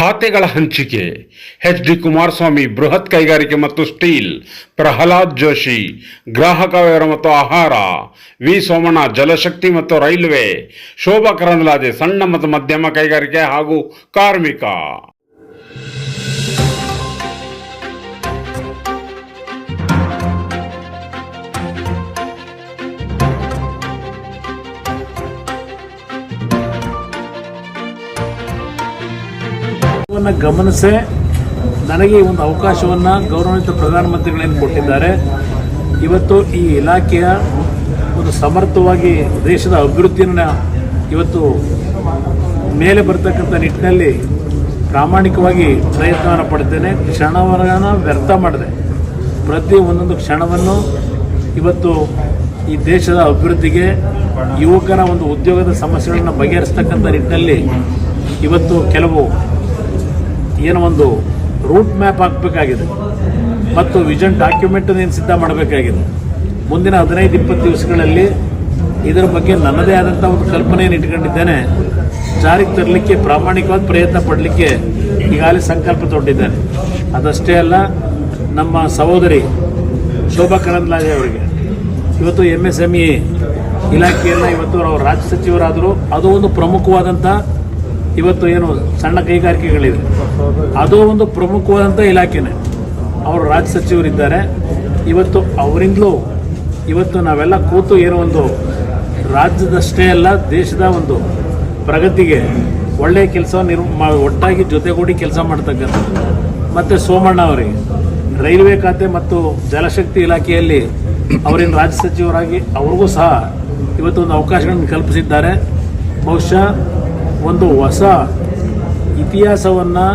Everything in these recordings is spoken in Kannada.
ಖಾತೆಗಳ ಹಂಚಿಕೆ ಎಚ್.ಡಿ. ಕುಮಾರಸ್ವಾಮಿ ಬೃಹತ್ ಕೈಗಾರಿಕೆ ಮತ್ತು ಸ್ಟೀಲ್, ಪ್ರಹ್ಲಾದ್ ಜೋಶಿ ಗ್ರಾಹಕ ವ್ಯವಹಾರ ಮತ್ತು ಆಹಾರ, ವಿ ಸೋಮಣ್ಣ ಜಲಶಕ್ತಿ ಮತ್ತು ರೈಲ್ವೆ, ಶೋಭಾ ಕರಂದ್ಲಾಜೆ ಸಣ್ಣ ಮತ್ತು ಮಧ್ಯಮ ಕೈಗಾರಿಕೆ ಹಾಗೂ ಕಾರ್ಮಿಕ. ಗಮನಿಸಿ ನನಗೆ ಒಂದು ಅವಕಾಶವನ್ನು ಗೌರವಾನ್ವಿತ ಪ್ರಧಾನಮಂತ್ರಿಗಳೇನು ಕೊಟ್ಟಿದ್ದಾರೆ. ಇವತ್ತು ಈ ಇಲಾಖೆಯ ಒಂದು ಸಮರ್ಥವಾಗಿ ದೇಶದ ಅಭಿವೃದ್ಧಿಯನ್ನು ಇವತ್ತು ಮೇಲೆ ಬರ್ತಕ್ಕಂಥ ನಿಟ್ಟಿನಲ್ಲಿ ಪ್ರಾಮಾಣಿಕವಾಗಿ ಪ್ರಯತ್ನವನ್ನು ಪಡ್ತೇನೆ. ಕ್ಷಣವನ್ನು ವ್ಯರ್ಥ ಮಾಡಿದೆ. ಪ್ರತಿ ಒಂದೊಂದು ಕ್ಷಣವನ್ನು ಇವತ್ತು ಈ ದೇಶದ ಅಭಿವೃದ್ಧಿಗೆ, ಯುವಕರ ಒಂದು ಉದ್ಯೋಗದ ಸಮಸ್ಯೆಗಳನ್ನು ಬಗೆಹರಿಸ್ತಕ್ಕಂಥ ನಿಟ್ಟಿನಲ್ಲಿ ಇವತ್ತು ಕೆಲವು ಏನೋ ಒಂದು ರೂಟ್ ಮ್ಯಾಪ್ ಹಾಕಬೇಕಾಗಿದೆ ಮತ್ತು ವಿಷನ್ ಡಾಕ್ಯುಮೆಂಟ್ ಏನು ಸಿದ್ಧ ಮಾಡಬೇಕಾಗಿದೆ. ಮುಂದಿನ 15-20 ದಿವಸಗಳಲ್ಲಿ ಇದರ ಬಗ್ಗೆ ನನ್ನದೇ ಆದಂಥ ಒಂದು ಕಲ್ಪನೆಯನ್ನು ಇಟ್ಕೊಂಡಿದ್ದೇನೆ. ಜಾರಿಗೆ ತರಲಿಕ್ಕೆ ಪ್ರಾಮಾಣಿಕವಾದ ಪ್ರಯತ್ನ ಪಡಲಿಕ್ಕೆ ಈಗಾಗಲೇ ಸಂಕಲ್ಪ ತೊಟ್ಟಿದ್ದೇನೆ. ಅದಷ್ಟೇ ಅಲ್ಲ, ನಮ್ಮ ಸಹೋದರಿ ಶೋಭಾ ಕರಂದ್ಲಾಜೆ ಅವರಿಗೆ ಇವತ್ತು MSME ಇಲಾಖೆಯನ್ನು ಇವತ್ತು ಅವರು ರಾಜ್ಯ ಸಚಿವರಾದರು. ಅದು ಒಂದು ಪ್ರಮುಖವಾದಂಥ ಇವತ್ತು ಏನು ಸಣ್ಣ ಕೈಗಾರಿಕೆಗಳಿದೆ, ಅದು ಒಂದು ಪ್ರಮುಖವಾದಂಥ ಇಲಾಖೆನೇ. ಅವರು ರಾಜ್ಯ ಸಚಿವರಿದ್ದಾರೆ. ಇವತ್ತು ಅವರಿಂದಲೂ ಇವತ್ತು ನಾವೆಲ್ಲ ಕೂತು ಏನೋ ಒಂದು ರಾಜ್ಯದಷ್ಟೇ ಅಲ್ಲ, ದೇಶದ ಒಂದು ಪ್ರಗತಿಗೆ ಒಳ್ಳೆಯ ಕೆಲಸವನ್ನು ಒಟ್ಟಾಗಿ ಜೊತೆಗೂಡಿ ಕೆಲಸ ಮಾಡ್ತಕ್ಕಂಥದ್ದು. ಮತ್ತು ಸೋಮಣ್ಣ ಅವರಿಗೆ ರೈಲ್ವೆ ಖಾತೆ ಮತ್ತು ಜಲಶಕ್ತಿ ಇಲಾಖೆಯಲ್ಲಿ ಅವರೇನು ರಾಜ್ಯ ಸಚಿವರಾಗಿ ಅವ್ರಿಗೂ ಸಹ ಇವತ್ತು ಒಂದು ಅವಕಾಶಗಳನ್ನು ಕಲ್ಪಿಸಿದ್ದಾರೆ. ಬಹುಶಃ ಒಂದು ಹೊಸ ಇತಿಹಾಸವನ್ನು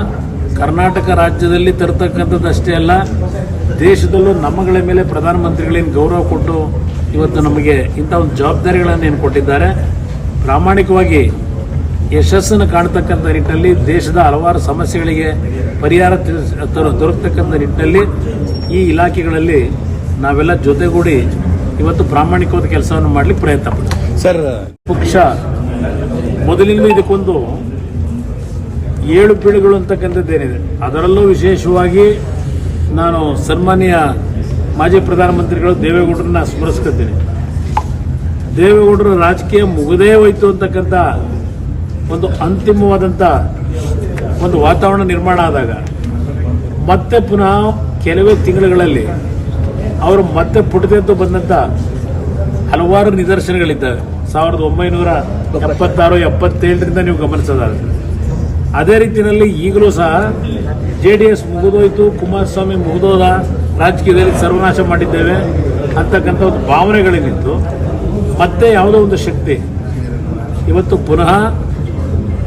ಕರ್ನಾಟಕ ರಾಜ್ಯದಲ್ಲಿ ತರತಕ್ಕಂಥದ್ದಷ್ಟೇ ಅಲ್ಲ, ದೇಶದಲ್ಲೂ ನಮ್ಮಗಳ ಮೇಲೆ ಪ್ರಧಾನಮಂತ್ರಿಗಳೇನು ಗೌರವ ಕೊಟ್ಟು ಇವತ್ತು ನಮಗೆ ಇಂಥ ಒಂದು ಜವಾಬ್ದಾರಿಗಳನ್ನು ಏನು ಕೊಟ್ಟಿದ್ದಾರೆ. ಪ್ರಾಮಾಣಿಕವಾಗಿ ಯಶಸ್ಸನ್ನು ಕಾಣ್ತಕ್ಕಂಥ ನಿಟ್ಟಿನಲ್ಲಿ, ದೇಶದ ಹಲವಾರು ಸಮಸ್ಯೆಗಳಿಗೆ ಪರಿಹಾರ ದೊರಕತಕ್ಕಂಥ ನಿಟ್ಟಿನಲ್ಲಿ ಈ ಇಲಾಖೆಗಳಲ್ಲಿ ನಾವೆಲ್ಲ ಜೊತೆಗೂಡಿ ಇವತ್ತು ಪ್ರಾಮಾಣಿಕವಾದ ಕೆಲಸವನ್ನು ಮಾಡಲಿಕ್ಕೆ ಪ್ರಯತ್ನ ಪಡ್ತೀವಿ. ಸರ್, ಪಕ್ಷ ಮೊದಲಿಂದ ಇದಕ್ಕೊಂದು 7 ಪೀಳಿಗೆಗಳು ಅಂತಕ್ಕಂಥದ್ದೇನಿದೆ. ಅದರಲ್ಲೂ ವಿಶೇಷವಾಗಿ ನಾನು ಸನ್ಮಾನ್ಯ ಮಾಜಿ ಪ್ರಧಾನಮಂತ್ರಿಗಳು ದೇವೇಗೌಡರನ್ನ ಸ್ಮರಿಸ್ಕೊತೀನಿ. ದೇವೇಗೌಡರ ರಾಜಕೀಯ ಮುಗಿದೇ ಹೋಯ್ತು ಅಂತಕ್ಕಂಥ ಒಂದು ಅಂತಿಮವಾದಂಥ ಒಂದು ವಾತಾವರಣ ನಿರ್ಮಾಣ ಆದಾಗ ಮತ್ತೆ ಪುನಃ ಕೆಲವೇ ತಿಂಗಳುಗಳಲ್ಲಿ ಅವರು ಮತ್ತೆ ಪುಟದೆದ್ದು ಬಂದಂಥ ಹಲವಾರು ನಿದರ್ಶನಗಳಿದ್ದಾವೆ. 1976-77ರಿಂದ ನೀವು ಗಮನಿಸೋದಾಗುತ್ತೆ. ಅದೇ ರೀತಿಯಲ್ಲಿ ಈಗಲೂ ಸಹ JDS ಮುಗಿದೋಯ್ತು, ಕುಮಾರಸ್ವಾಮಿ ಮುಗಿದೋದ, ರಾಜಕೀಯದಲ್ಲಿ ಸರ್ವನಾಶ ಮಾಡಿದ್ದೇವೆ ಅಂತಕ್ಕಂಥ ಒಂದು ಭಾವನೆಗಳೇನಿತ್ತು, ಮತ್ತೆ ಯಾವುದೋ ಒಂದು ಶಕ್ತಿ ಇವತ್ತು ಪುನಃ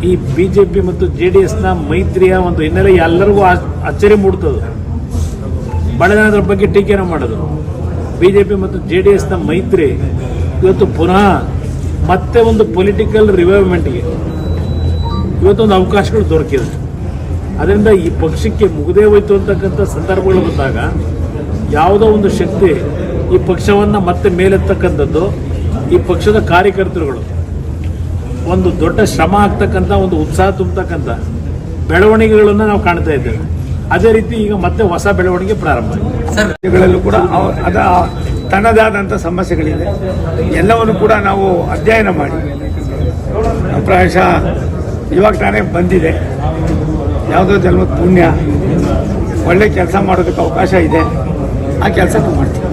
ಈ BJP ಮತ್ತು JDSನ ಮೈತ್ರಿಯ ಒಂದು ಹಿನ್ನೆಲೆ ಎಲ್ಲರಿಗೂ ಅಚ್ಚರಿ ಮೂಡ್ತದೆ. ಬಹಳ ಜನ ಅದರ ಬಗ್ಗೆ ಟೀಕೆನ ಮಾಡೋದು. BJP ಮತ್ತು JDSನ ಮೈತ್ರಿ ಇವತ್ತು ಪುನಃ ಮತ್ತೆ ಒಂದು ಪೊಲಿಟಿಕಲ್ ರಿವೈವ್ಮೆಂಟ್ಗೆ ಇವತ್ತೊಂದು ಅವಕಾಶಗಳು ದೊರಕಿದೆ. ಅದರಿಂದ ಈ ಪಕ್ಷಕ್ಕೆ ಮುಗಿದೇ ಹೋಯ್ತು ಅಂತಕ್ಕಂಥ ಸಂದರ್ಭಗಳು ಬಂದಾಗ ಯಾವುದೋ ಒಂದು ಶಕ್ತಿ ಈ ಪಕ್ಷವನ್ನು ಮತ್ತೆ ಮೇಲೆತ್ತಕ್ಕಂಥದ್ದು, ಈ ಪಕ್ಷದ ಕಾರ್ಯಕರ್ತರುಗಳು ಒಂದು ದೊಡ್ಡ ಶ್ರಮ ಆಗ್ತಕ್ಕಂಥ, ಒಂದು ಉತ್ಸಾಹ ತುಂಬತಕ್ಕಂಥ ಬೆಳವಣಿಗೆಗಳನ್ನು ನಾವು ಕಾಣ್ತಾ ಇದ್ದೇವೆ. ಅದೇ ರೀತಿ ಈಗ ಮತ್ತೆ ಹೊಸ ಬೆಳವಣಿಗೆ ಪ್ರಾರಂಭ ಗಳಲ್ಲೂ ಕೂಡ ಅದ ತನ್ನದೇ ಆದಂಥ ಸಮಸ್ಯೆಗಳಿದೆ. ಎಲ್ಲವನ್ನು ಕೂಡ ನಾವು ಅಧ್ಯಯನ ಮಾಡಿ ಪ್ರಾಯಶಃ ಇವಾಗ ತಾನೇ ಬಂದಿದೆ. ಯಾವುದೋ ಜನ್ಮದ ಪುಣ್ಯ, ಒಳ್ಳೆ ಕೆಲಸ ಮಾಡೋದಕ್ಕೆ ಅವಕಾಶ ಇದೆ. ಆ ಕೆಲಸ ನಾವು ಮಾಡ್ತೀವಿ.